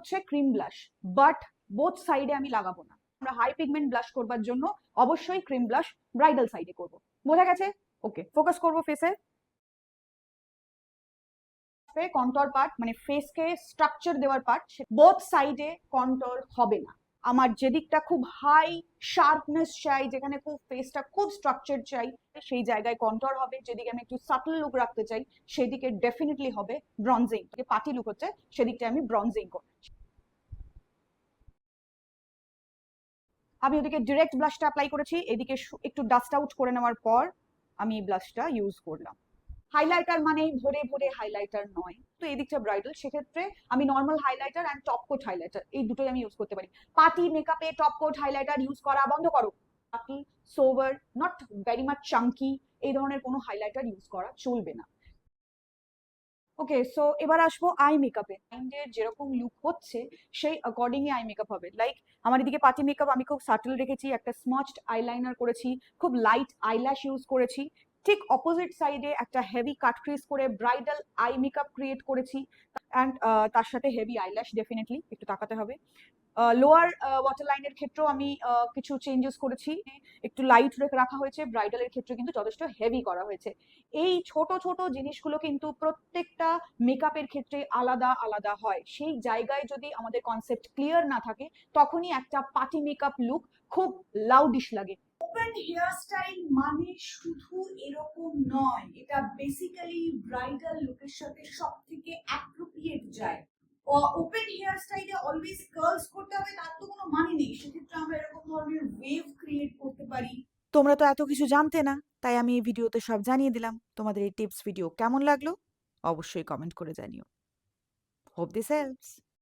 হচ্ছে cream blush, but both সাইডে আমি লাগাবো না। আমরা হাই পিগমেন্ট ব্লাশ করবার জন্য অবশ্যই ক্রিম ব্লাশ ব্রাইডাল সাইডে করব। বোঝা গেছে? ওকে, ফোকাস করবো ফেসে। কন্টর পার্ট মানে ফেসকে স্ট্রাকচার দেওয়ার পার্ট, বোথ সাইডে কন্টর হবে না। আমার যেদিকটা খুব হাই শার্পনেস চাই, যেখানে খুব ফেসটা খুব স্ট্রাকচার চাই, সেই জায়গায় কন্টর হবে। যেদিকে আমি একটু সাটল লুক রাখতে চাই সেদিকে ডেফিনেটলি হবে ব্রঞ্জিং। পার্টি লুক হচ্ছে সেদিকটা আমি ব্রঞ্জিং করব। আমি ওদিকে ডিরেক্ট ব্লাশটা অ্যাপ্লাই করেছি, এদিকে একটু ডাস্ট আউট করে নেওয়ার পর আমি ব্লাশটা ইউজ করলাম। হাইলাইটার মানে ভরে ভরে হাইলাইটার নয়, তো এই দিকটা ব্রাইডাল, সেক্ষেত্রে আমি normal highlighter and top coat highlighter এই দুটোই আমি ইউজ করতে পারি। পার্টি মেকআপে টপ কোট হাইলাইটার ইউজ করা বন্ধ করো। Party sober, not very much chunky, এই ধরনের কোনো হাইলাইটার ইউজ করা চলবে না। ওকে, সো এবার আসবো আই মেকআপে। ক্লায়েন্টের যেরকম লুক হচ্ছে সেই অ্যাকর্ডিংলি আই মেকআপ হবে। লাইক আমার এদিকে পার্টি মেকআপ আমি খুব সাটল রেখেছি, একটা স্মাচড আইলাইনার করেছি, খুব লাইট আইল্যাশ ইউজ করেছি। ঠিক অপোজিট সাইডে একটা হেভি কাট ক্রিজ করে ব্রাইডাল আই মেকআপ ক্রিয়েট করেছি, অ্যান্ড তার সাথে হেভি আইল্যাশ ডেফিনেটলি একটু তাকাতে হবে। লোয়ার ওয়াটার লাইনের ক্ষেত্রেও আমি কিছু চেঞ্জেস করেছি, একটু লাইট রাখা হয়েছে। ব্রাইডালের ক্ষেত্রে কিন্তু যথেষ্ট হেভি করা হয়েছে। এই ছোট ছোট জিনিসগুলো কিন্তু প্রত্যেকটা মেকআপের ক্ষেত্রে আলাদা আলাদা হয়। সেই জায়গায় যদি আমাদের কনসেপ্ট ক্লিয়ার না থাকে তখনই একটা পার্টি মেকআপ লুক খুব লাউডিশ লাগে। ওপেন হেয়ার স্টাইল মানে শুধু এরকম নয়, এটা বেসিক্যালি ব্রাইডাল লুকের সাথে সবথেকে অ্যাপ্রোপ্রিয়েট যায়। ওপেন হেয়ার স্টাইলে অলওয়েজ কার্লস করতে হবে তার তো কোনো মানে নেই, সেক্ষেত্রে আমরা এরকম ধরনের ওয়েভ ক্রিয়েট করতে পারি। তোমরা তো এত কিছু জানতে না, তাই আমি এই ভিডিওতে সব জানিয়ে দিলাম। তোমাদের এই টিপস ভিডিও কেমন লাগলো অবশ্যই কমেন্ট করে জানিও। Hope this helps.